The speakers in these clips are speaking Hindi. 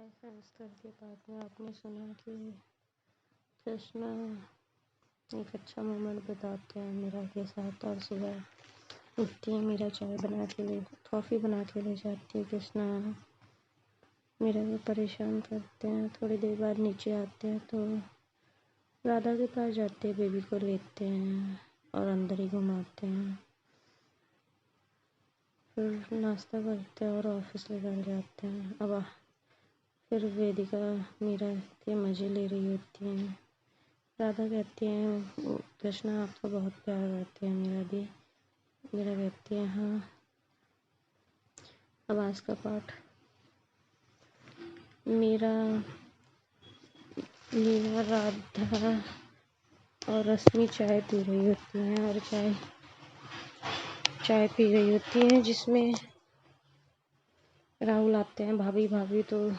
हाय फ्रेंड्स, कल के पार्ट में आपने सुना कि कृष्णा एक अच्छा मोमेंट बताते हैं मीरा के साथ। और सुबह उठती है मीरा, चाय बना के ले कॉफ़ी बना के ले जाती है। कृष्णा मीरा को परेशान करते हैं। थोड़ी देर बाद नीचे आते हैं तो राधा के पास जाते हैं, बेबी को लेते हैं और अंदर ही घुमाते हैं। फिर नाश्ता करते हैं और ऑफिस लेकर जाते हैं। अब फिर वेदिका मीरा के मज़े ले रही होती हैं। राधा कहती हैं कृष्णा आपको बहुत प्यार करते हैं, मीरा भी। मीरा कहती है हाँ। अब आज का पाठ। मीरा राधा और रश्मि चाय पी रही होती हैं और चाय पी रही होती हैं, जिसमें राहुल आते हैं। भाभी भाभी तो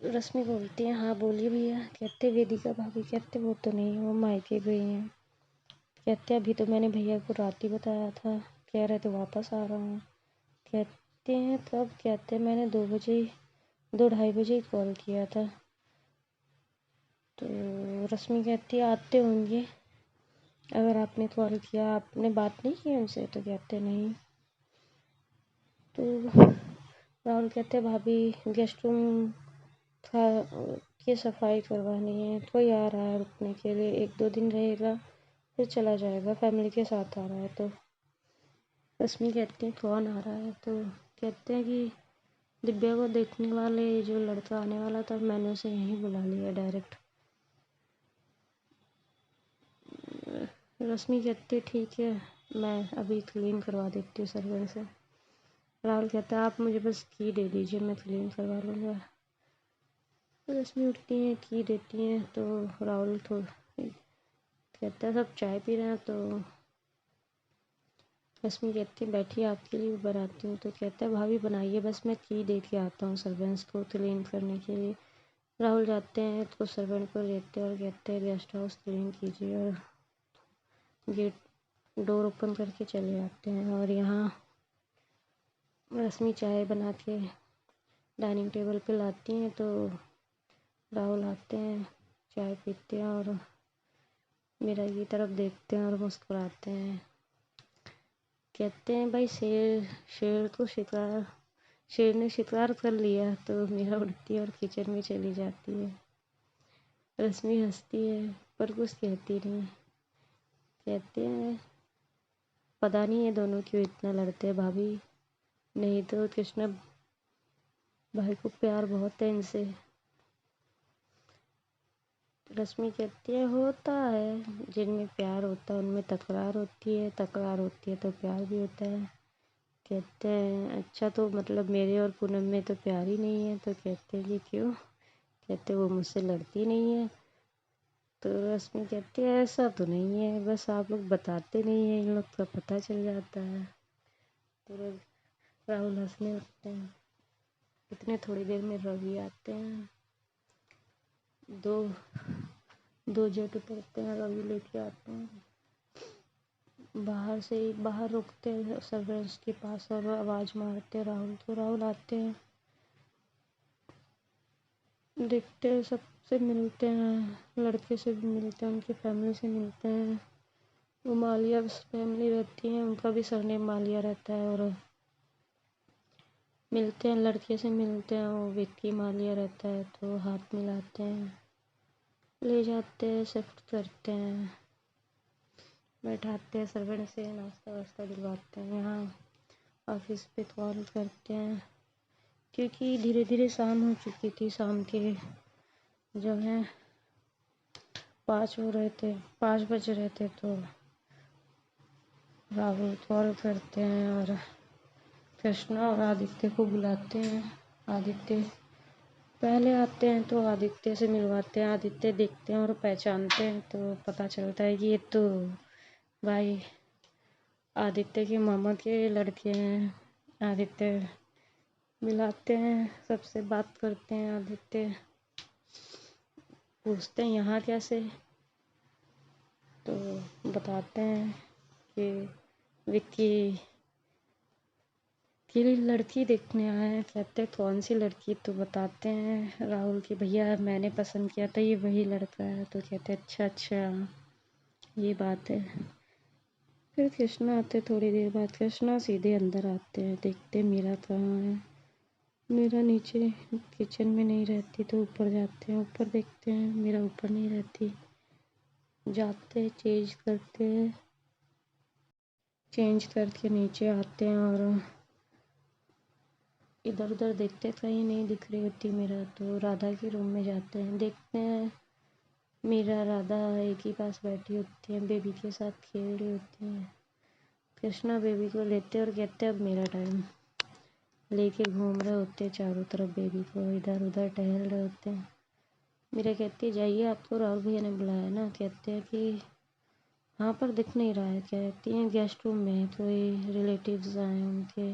रश्मि बोलती है हाँ बोलिए भैया। कहते वेदिका भाभी कहते वो तो नहीं, वो मायके गई हैं। कहते अभी तो मैंने भैया को रात ही बताया था, कह रहे थे वापस आ रहा हूँ। कहते हैं कब? कहते मैंने 2-2:30 बजे ही कॉल किया था। तो रश्मि कहती है आते होंगे, अगर आपने कॉल किया आपने बात नहीं की उनसे? तो कहते नहीं। तो राहुल कहते भाभी गेस्ट रूम की सफाई करवानी है, कोई आ रहा है रुकने के लिए, 1-2 दिन रहेगा फिर चला जाएगा, फैमिली के साथ आ रहा है। तो रश्मि कहती है कौन आ रहा है? तो कहते हैं कि दिव्या को देखने वाले जो लड़का आने वाला था, मैंने उसे यहीं बुला लिया डायरेक्ट। रश्मि कहती है ठीक है, मैं अभी क्लीन करवा देती हूँ सर्वर से। राहुल कहता है आप मुझे बस की दे दीजिए, मैं क्लीन करवा लूँगा। रश्मि उठती हैं, की देती हैं। तो राहुल तो कहता है सब चाय पी रहे हैं। तो रश्मि कहती है बैठिए आपके लिए बनाती हूँ। तो कहता है भाभी बनाइए, बस मैं की दे के आता हूँ सर्वेंट्स को क्लीन करने के लिए। राहुल जाते हैं तो सर्वेंट को लेते हैं और कहते हैं गेस्ट हाउस क्लीन कीजिए, और गेट डोर ओपन करके चले आते हैं। और यहाँ रश्मि चाय बना के डाइनिंग टेबल पे लाती हैं। तो राहुल आते हैं, चाय पीते हैं और मीरा की तरफ देखते हैं और मुस्कुराते हैं। कहते हैं भाई शेर ने शिकार कर लिया। तो मीरा उठती है और किचन में चली जाती है। रश्मि हंसती है पर कुछ कहती नहीं। कहते हैं पता नहीं ये दोनों क्यों इतना लड़ते हैं भाभी, नहीं तो कृष्णा भाई को प्यार बहुत है इनसे। रश्मि कहती है होता है, जिनमें प्यार होता है उनमें तकरार होती है, तकरार होती है तो प्यार भी होता है। कहते हैं अच्छा तो मतलब मेरे और पूनम में तो प्यार ही नहीं है। तो कहते हैं कि क्यों? कहते वो मुझसे लड़ती नहीं है। तो रश्मि कहती है ऐसा तो नहीं है, बस आप लोग बताते नहीं है, इन लोग का पता चल जाता है। तो राहुल हंसने लगते हैं। इतने थोड़ी देर में रवि आते हैं। दो जेट उतरते हैं, रवि लेके आते हैं। बाहर रुकते हैं सर्वेंट्स के पास और आवाज़ मारते हैं राहुल। तो राहुल आते हैं, देखते हैं, सबसे मिलते हैं, लड़के से भी मिलते हैं, उनकी फैमिली से मिलते हैं। वो मालिया फैमिली रहती है, उनका भी सरनेम मालिया रहता है। और मिलते हैं, लड़के से मिलते हैं, वो विक्की मालिया रहता है। तो हाथ मिलाते हैं, ले जाते हैं, शिफ्ट करते हैं, बैठाते हैं, सर्वेंट से नाश्ता वास्ता दिलवाते हैं। यहाँ ऑफिस पे कॉल करते हैं क्योंकि धीरे धीरे शाम हो चुकी थी। शाम के जो है 5 बज रहे थे। तो राहुल कॉल करते हैं और कृष्णा और आदित्य को बुलाते हैं। आदित्य पहले आते हैं तो आदित्य से मिलवाते हैं। आदित्य देखते हैं और पहचानते हैं, तो पता चलता है कि ये तो भाई आदित्य के मामा के लड़के हैं। आदित्य मिलाते हैं, सबसे बात करते हैं। आदित्य पूछते हैं यहाँ कैसे? तो बताते हैं कि विक्की कि लड़की देखने आए हैं। कहते हैं कौन सी लड़की, तो बताते हैं राहुल कि भैया मैंने पसंद किया था, ये वही लड़का है। तो कहते हैं अच्छा अच्छा ये बात है। फिर कृष्णा आते थोड़ी देर बाद। कृष्णा सीधे अंदर आते हैं, देखते मीरा कहाँ है। मीरा नीचे किचन में नहीं रहती, तो ऊपर जाते हैं। ऊपर देखते हैं मीरा ऊपर नहीं रहती। जाते हैं चेंज करते हैं, चेंज करके नीचे आते हैं और इधर उधर देखते कहीं नहीं दिख रही होती मीरा। तो राधा के रूम में जाते हैं, देखते हैं मीरा राधा एक ही पास बैठी होती है, बेबी के साथ खेल रही होती है। कृष्णा बेबी को लेते और कहते अब मेरा टाइम। लेके घूम रहे होते हैं चारों तरफ, बेबी को इधर उधर टहल रहे होते हैं। मीरा कहती है जाइए, आपको राहुल भैया ने बुलाया ना। कहते हैं कि हाँ पर दिख नहीं रहा है। कहती हैं गेस्ट रूम में कोई रिलेटिव्स आए हैं उनके,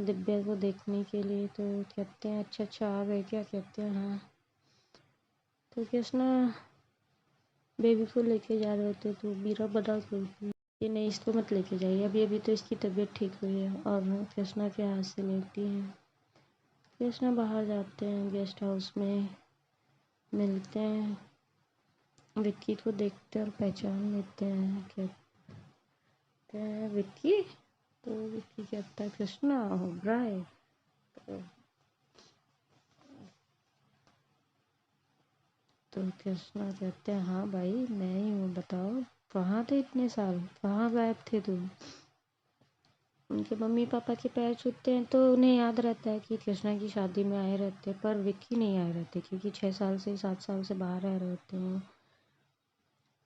दिव्या को देखने के लिए। तो कहते हैं अच्छा अच्छा आ गए क्या। कहते हैं हाँ। तो कृष्णा बेबी को लेके जा रहे होते तो मीरा बड़ा बोलती है कि नहीं इसको मत लेके जाइए, अभी अभी तो इसकी तबीयत ठीक हुई है। और कृष्णा के हाथ से लेती हैं। कृष्णा बाहर जाते हैं, गेस्ट हाउस में मिलते हैं, विक्की को देखते हैं और पहचान लेते हैं। कहते हैं विक्की। तो विक्की कहता है कृष्णा ओबराय। तो कृष्णा कहते हैं हाँ भाई मैं ही हूँ, बताओ कहाँ थे इतने साल, कहाँ गायब थे तुम। उनके मम्मी पापा के पैर छूते हैं तो उन्हें याद रहता है कि कृष्णा की शादी में आए रहते, पर विक्की नहीं आए रहते क्योंकि 6 साल से 7 साल से बाहर रह रहे होते हैं।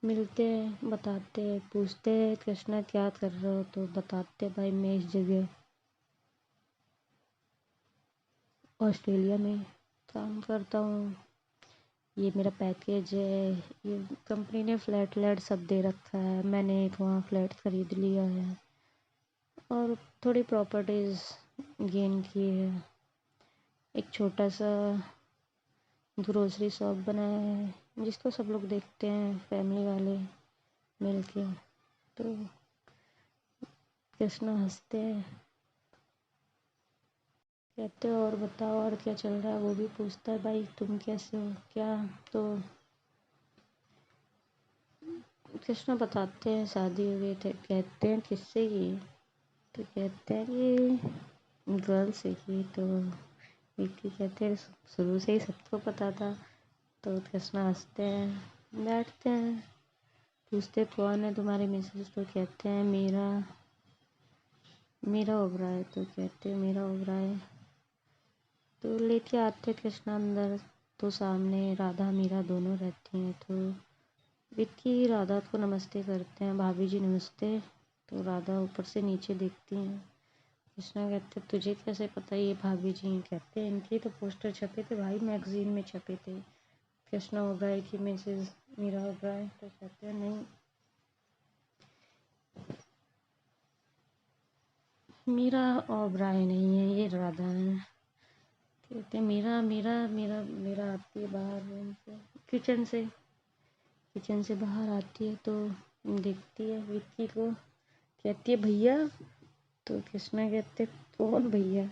मिलते हैं, बताते हैं, पूछते हैं कृष्णा क्या कर रहे हो। तो बताते भाई मैं इस जगह ऑस्ट्रेलिया में काम करता हूँ, ये मेरा पैकेज है, ये कंपनी ने फ्लैट व्लैट सब दे रखा है, मैंने एक वहाँ फ्लैट ख़रीद लिया है और थोड़ी प्रॉपर्टीज़ गेन की है। एक छोटा सा ग्रोसरी शॉप बनाया है जिसको सब लोग देखते हैं फैमिली वाले मिल के। तो कृष्णा हंसते हैं, कहते हो और बताओ और क्या चल रहा है। वो भी पूछता है भाई तुम कैसे हो क्या। तो कृष्णा बताते हैं शादी हो गई थे। कहते हैं किससे की। तो कहते हैं कि गर्ल से की। तो विक्की कहते हैं शुरू से ही सबको पता था। तो कृष्णा हंसते हैं, बैठते हैं, पूछते कौन है तुम्हारी मिसेज। तो कहते हैं मीरा ओबराय। तो कहते हैं मीरा ओबराय। तो लेके आते कृष्णा अंदर, तो सामने राधा मीरा दोनों रहती हैं। तो विक्की राधा को नमस्ते करते हैं, भाभी जी नमस्ते। तो राधा ऊपर से नीचे देखती हैं। कृष्णा कहते तुझे कैसे पता ये भाभी जी हैं। कहते हैं इनकी तो पोस्टर छपे थे भाई, मैगजीन में छपे थे, कृष्णा ओबराय की मिसेज मीरा ओबराय। तो कहते हैं नहीं मीरा ओबराय नहीं है, ये राधा है। कहते मीरा मीरा मीरा मीरा आती है बाहर रूम से, किचन से बाहर आती है। तो देखती है विक्की को, कहती है भैया। तो कृष्णा कहते कौन भैया।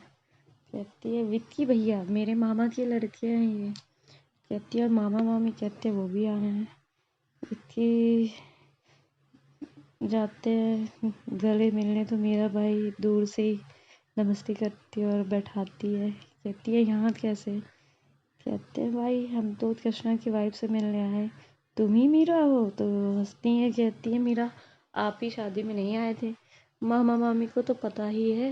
कहती है विक्की भैया, मेरे मामा के लड़के हैं ये। कहती है और मामा मामी। कहते वो भी आए हैं। विक्की जाते हैं गले मिलने, तो मेरा भाई दूर से ही नमस्ते करती है और बैठाती है। कहती है यहाँ कैसे। कहते हैं भाई हम तो कृष्णा की वाइफ से मिलने आए, तुम ही मीरा हो। तो हंसती है, कहती है मीरा आप ही शादी में नहीं आए थे, मामा मामी को तो पता ही है।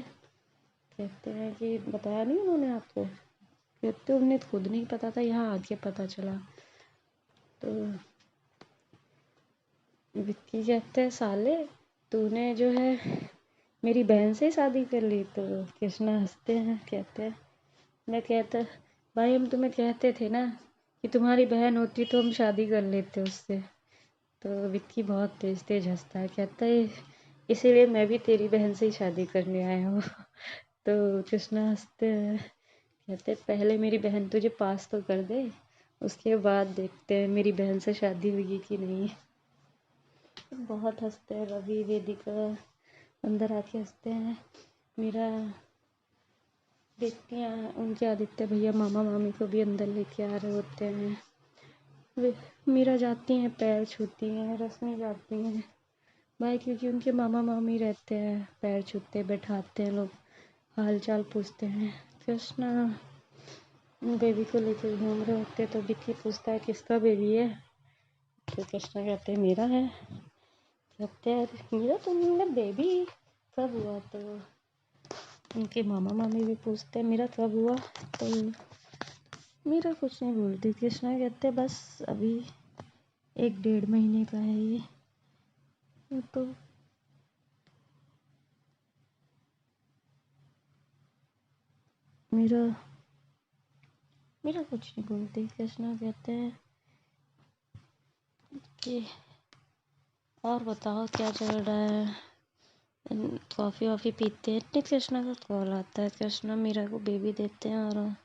कहते हैं कि बताया नहीं उन्होंने आपको। कहते उन्हें खुद नहीं पता था, यहाँ आके पता चला। तो विक्की कहते हैं साले तूने जो है मेरी बहन से शादी कर ली। तो कृष्णा हंसते हैं, कहते हैं मैं कहता भाई हम तुम्हें कहते थे ना कि तुम्हारी बहन होती तो हम शादी कर लेते उससे। तो विक्की बहुत तेज तेज हंसता है, कहता है इसीलिए मैं भी तेरी बहन से ही शादी करने आया हूँ। तो कृष्णा हंसते हैं, कहते पहले मेरी बहन तुझे पास तो कर दे, उसके बाद देखते हैं मेरी बहन से शादी होगी कि नहीं। बहुत हंसते हैं, रवि वेदिका अंदर आके हंसते हैं। मेरा देखती हैं उनके आदित्य भैया मामा मामी को भी अंदर लेके आ रहे होते हैं। वे मीरा जाती हैं, पैर छूती हैं, रश्मि जाती हैं भाई, क्योंकि उनके मामा मामी रहते हैं, पैर छूते बैठाते हैं, लोग हाल चाल पूछते हैं। कृष्णा बेबी को लेकर घूम रहे होते तो विक्की पूछता है किसका बेबी है, तो कृष्णा कहते हैं मेरा है। कहते हैं मेरा तुमने बेबी कब हुआ, तो उनके मामा मामी भी पूछते हैं मेरा कब हुआ, तो मेरा कुछ नहीं बोलती। कृष्णा कहते हैं बस अभी 1-1.5 महीने का है ये, तो मेरा मेरा कुछ नहीं बोलती। कृष्णा कहते हैं कि और बताओ क्या चल रहा है, कॉफ़ी वॉफ़ी पीते हैं। इतने कृष्णा का कॉल आता है, कृष्णा मीरा को बेबी देते हैं और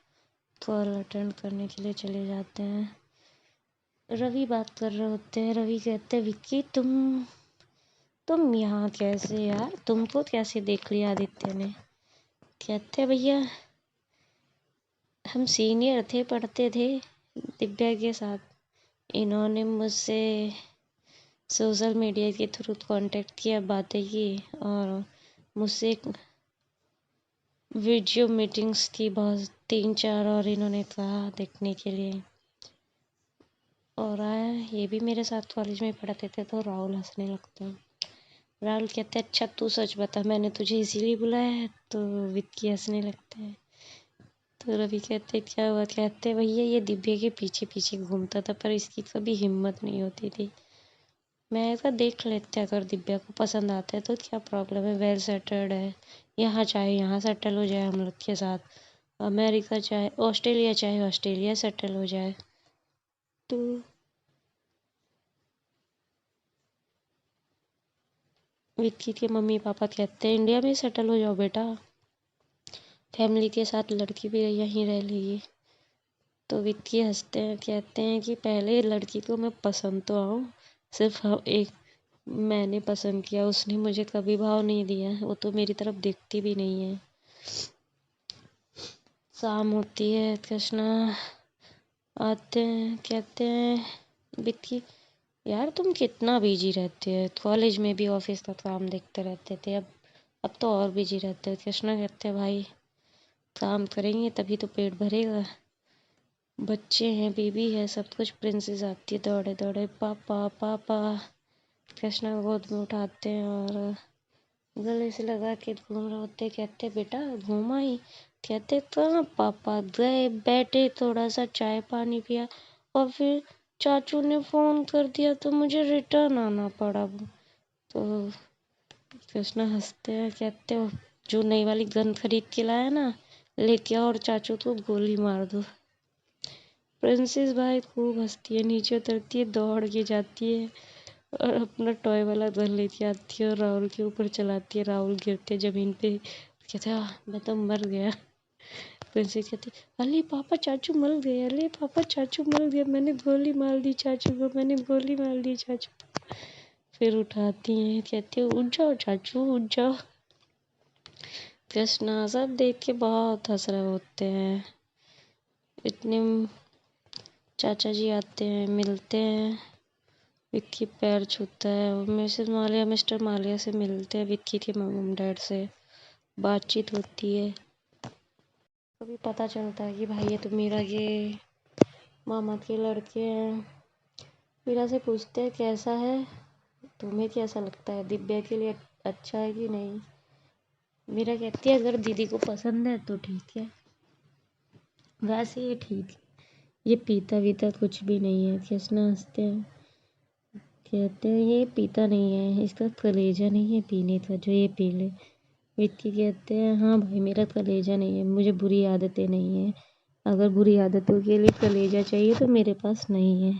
कॉल अटेंड करने के लिए चले जाते हैं। रवि बात कर रहे होते हैं। रवि कहते हैं विक्की तुम यहाँ कैसे यार, तुमको कैसे देख लिया आदित्य ने। कहते हैं भैया हम सीनियर थे, पढ़ते थे दिव्या के साथ, इन्होंने मुझसे सोशल मीडिया के थ्रू कांटेक्ट किया, बातें की और मुझसे वीडियो मीटिंग्स की बहुत 3-4, और इन्होंने कहा देखने के लिए, और आया। ये भी मेरे साथ कॉलेज में पढ़ते थे। तो राहुल हंसने लगता है। राहुल कहते हैं अच्छा तू सच बता, मैंने तुझे इसीलिए बुलाया है, तो विक्की हंसने लगते हैं। तो रवि कहते क्या हुआ। कहते भैया ये दिव्या के पीछे पीछे घूमता था, पर इसकी कभी हिम्मत नहीं होती थी। मैं कहा देख लेते, अगर दिव्या को पसंद आता है तो क्या प्रॉब्लम है, वेल सेटल्ड है यहाँ, चाहे यहाँ सेटल हो जाए हम लोग के साथ, अमेरिका चाहे ऑस्ट्रेलिया, चाहे ऑस्ट्रेलिया सेटल हो जाए। तो विक्की के मम्मी पापा कहते हैं इंडिया में सेटल हो जाओ बेटा, फैमिली के साथ लड़की भी यहीं रह लेगी। तो विक्की हंसते हैं, कहते हैं कि पहले लड़की को मैं पसंद तो आऊँ, सिर्फ एक मैंने पसंद किया, उसने मुझे कभी भाव नहीं दिया, वो तो मेरी तरफ देखती भी नहीं है। शाम होती है, कृष्णा आते हैं, कहते हैं विक्की यार तुम कितना बिजी रहते हो, कॉलेज में भी ऑफिस का काम देखते रहते थे, अब तो और बिजी रहते हो। कृष्णा कहते हैं भाई काम करेंगे तभी तो पेट भरेगा, बच्चे हैं, बीबी है, सब कुछ। प्रिंसेस आती है दौड़े दौड़े, पापा पापा। कृष्णा को गोद में उठाते हैं और गले से लगा के घूम रहे होते। कहते बेटा घूमा ही। कहते कहाँ पापा, गए बैठे थोड़ा सा चाय पानी पिया और फिर चाचू ने फोन कर दिया तो मुझे रिटर्न आना पड़ा। तो कृष्णा हंसते हैं, कहते हो जो नई वाली गन खरीद के लाया ना, लेके आओ और चाचू को गोली मार दो। प्रिंसेस भाई खूब हंसती है, नीचे उतरती है, दौड़ के जाती है और अपना टॉय वाला गन लेके आती है और राहुल के ऊपर चलाती है। राहुल गिरते जमीन पे, कहते मैं तो मर गया। प्रिंसेस कहती अले पापा चाचू मर गए, अले पापा चाचू मर गए, मैंने गोली मार दी चाचू को, मैंने गोली मार दी चाचू को। फिर उठाती हैं, कहती है उठ जाओ चाचू उठ जाओ। कृष्णा सब देख के बहुत हंस रहे होते हैं। इतने चाचा जी आते हैं, मिलते हैं, विक्की पैर छूता है और मिसेस मालिया मिस्टर मालिया से मिलते हैं, विक्की के मम डैड से बातचीत होती है। कभी पता चलता है कि भाई ये तो मीरा के मामा के लड़के हैं। मीरा से पूछते हैं कैसा है, तुम्हें कैसा लगता है, दिव्या के लिए अच्छा है कि नहीं। मीरा कहती है अगर दीदी को पसंद है तो ठीक है, वैसे ये ठीक है, ये पीता वीता कुछ भी नहीं है। कृष्णा हंसते हैं, कहते हैं ये पीता नहीं है, इसका कलेजा नहीं है पीने का जो ये पी ले। विक्की कहते हैं हाँ भाई मेरा कलेजा नहीं है, मुझे बुरी आदतें नहीं है, अगर बुरी आदतों के लिए कलेजा चाहिए तो मेरे पास नहीं है।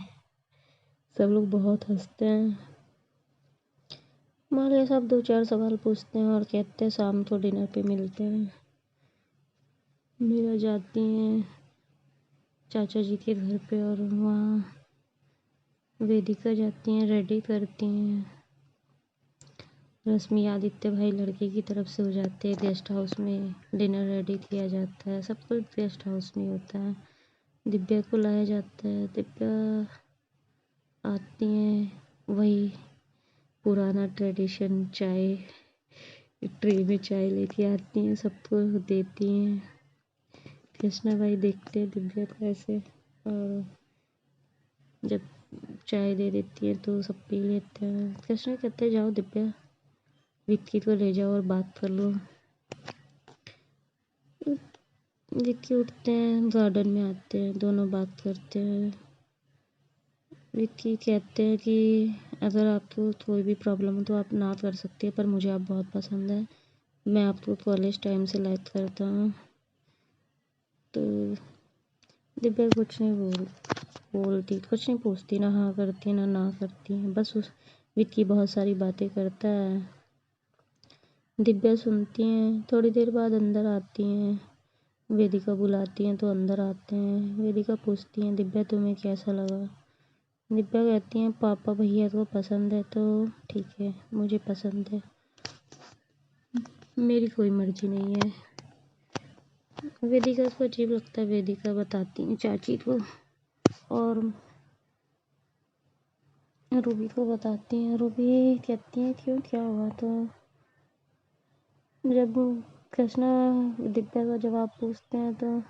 सब लोग बहुत हंसते हैं। मालिया साहब 2-4 सवाल पूछते हैं और कहते हैं शाम को डिनर पे मिलते हैं। मीरा जाती हैं चाचा जी के घर पे और वहाँ वेदिका जाती हैं, रेडी करती हैं। रश्मि आदित्य भाई लड़के की तरफ से हो जाते हैं। गेस्ट हाउस में डिनर रेडी किया जाता है। सब कुछ गेस्ट हाउस में होता है। दिव्या को लाया जाता है। दिव्या आती हैं, वही पुराना ट्रेडिशन, चाय ट्रे में चाय लेके आती हैं, सबको देती हैं। कृष्णा भाई देखते हैं दिव्या को ऐसे, और जब चाय दे देती है तो सब पी लेते हैं। कृष्णा कहते हैं जाओ दिव्या, विक्की को ले जाओ और बात कर लो। विक्की उठते हैं, गार्डन में आते हैं, दोनों बात करते हैं। विक्की कहते हैं कि अगर आपको कोई भी प्रॉब्लम हो तो आप ना कर सकते हैं, पर मुझे आप बहुत पसंद है, मैं आपको कॉलेज टाइम से लाइक करता हूँ। तो दिव्या कुछ नहीं बोलती, कुछ नहीं पूछती, ना हाँ करती ना करती है। बस उस विक्की बहुत सारी बातें करता है, दिव्या सुनती हैं। थोड़ी देर बाद अंदर आती हैं, वेदिका बुलाती हैं तो अंदर आते हैं। वेदिका पूछती हैं दिव्या तुम्हें कैसा लगा। दिव्या कहती हैं पापा भैया को पसंद है तो ठीक है, मुझे पसंद है, मेरी कोई मर्जी नहीं है। वेदिका को अजीब लगता है। वेदिका बताती हैं चाची को और रूबी को बताती हैं। रूबी कहती हैं क्यों, क्या हुआ। तो जब कृष्णा दिव्या का जवाब पूछते हैं तो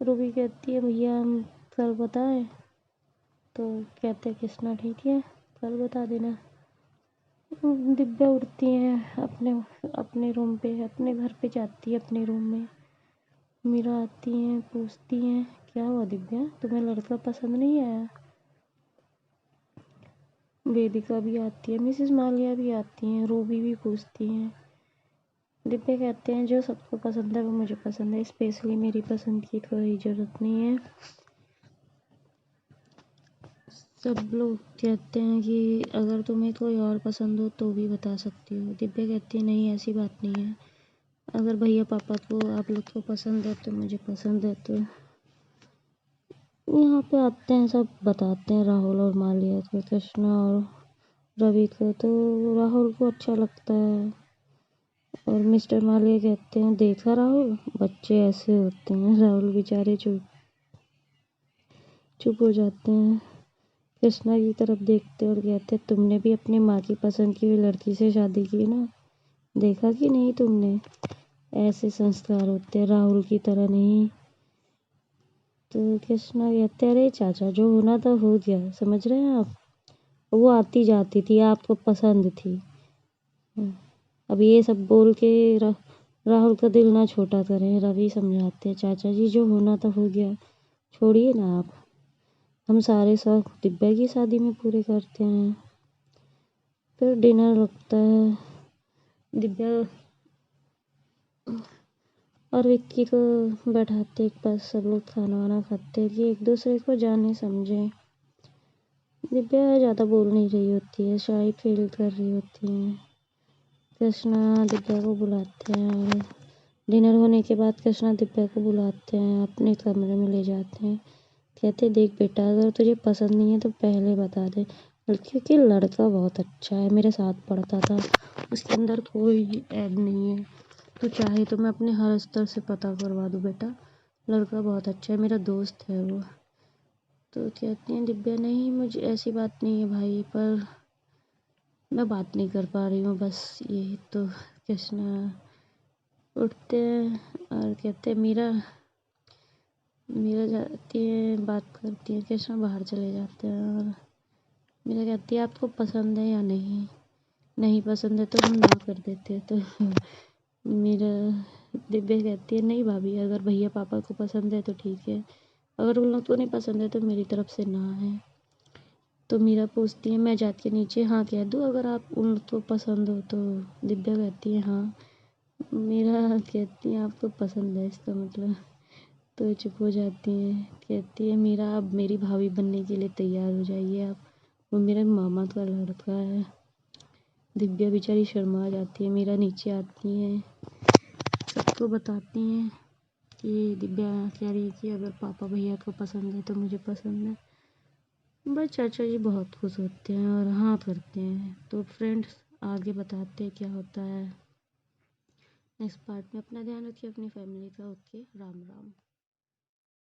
रूबी कहती है भैया हम कल बताएं। तो कहते हैं कृष्णा ठीक है, कल बता देना। दिव्या उठती हैं, अपने अपने रूम पे, अपने घर पे जाती है, अपने रूम में। मीरा आती हैं, पूछती हैं क्या हुआ दिव्या, तुम्हें लड़का पसंद नहीं आया। वेदिका भी आती है, मिसेस मालिया भी आती हैं, रूबी भी पूछती हैं। दिव्या कहते हैं जो सबको पसंद है वो मुझे पसंद है, स्पेशली मेरी पसंद की कोई ज़रूरत नहीं है। सब लोग कहते हैं कि अगर तुम्हें कोई और पसंद हो तो भी बता सकती हो। दिव्या कहती है नहीं ऐसी बात नहीं है, अगर भैया पापा को आप लोग को पसंद है तो मुझे पसंद है। तो यहाँ पे आते हैं, सब बताते हैं राहुल और मालिया को, कृष्णा और रवि को। तो राहुल को अच्छा लगता है और मिस्टर मालिया कहते हैं देखा राहुल, बच्चे ऐसे होते हैं। राहुल बेचारे चुप हो जाते हैं। कृष्णा की तरफ देखते और कहते तुमने भी अपनी माँ की पसंद की हुई लड़की से शादी की ना, देखा कि नहीं तुमने, ऐसे संस्कार होते हैं, राहुल की तरह नहीं। तो कृष्णा कहते अरे चाचा जो होना था हो गया, समझ रहे हैं आप, वो आती जाती थी, आपको पसंद थी। अब ये सब बोल के राहुल का दिल ना छोटा करें। रवि समझाते हैं चाचा जी जो होना था हो गया, छोड़िए ना आप, हम सारे शौक दिव्या की शादी में पूरे करते हैं। फिर डिनर लगता है। दिव्या और विक्की को बैठाते एक पास, सब लोग खाना वाना खाते कि एक दूसरे को जाने समझें। दिव्या ज़्यादा बोल नहीं रही होती है, शायद फील कर रही होती है। कृष्णा दिव्या को बुलाते हैं और डिनर होने के बाद कृष्णा दिव्या को बुलाते हैं, अपने कमरे में ले जाते हैं। कहते देख बेटा अगर तुझे पसंद नहीं है तो पहले बता दे, क्योंकि लड़का बहुत अच्छा है, मेरे साथ पढ़ता था, उसके अंदर कोई ऐब नहीं है, तो चाहे तो मैं अपने हर स्तर से पता करवा दूँ बेटा, लड़का बहुत अच्छा है, मेरा दोस्त है वो। तो कहती हैं दिव्या नहीं मुझे ऐसी बात नहीं है भाई, पर मैं बात नहीं कर पा रही हूँ बस ये। तो कृष्णा उठते हैं और कहते हैं मीरा जाती है, बात करती है। कृष्णा बाहर चले जाते हैं और मीरा कहती है आपको पसंद है या नहीं, नहीं पसंद है तो हम ना कर देते हैं। तो मेरा दिव्या कहती है नहीं भाभी, अगर भैया पापा को पसंद है तो ठीक है, अगर उन लोग को नहीं पसंद है तो मेरी तरफ से ना है। तो मीरा पूछती है मैं जाके नीचे हाँ कह दूँ अगर आप उन लोग को पसंद हो। तो दिव्या कहती है हाँ। मीरा कहती है आपको पसंद है इसका मतलब। तो चुप हो जाती है। कहती है मीरा अब मेरी भाभी बनने के लिए तैयार हो जाइए आप, वो मेरे मामा का लड़का है। दिव्या बेचारी शर्मा जाती है। मीरा नीचे आती है, सबको बताती हैं कि दिव्या कह रही है कि अगर पापा भैया को पसंद है तो मुझे पसंद है। बस चाचा जी बहुत खुश होते हैं और हाँ करते हैं। तो फ्रेंड्स आगे बताते क्या होता है नेक्स्ट पार्ट में। अपना ध्यान रखिए, अपनी फैमिली का। ओके, राम राम।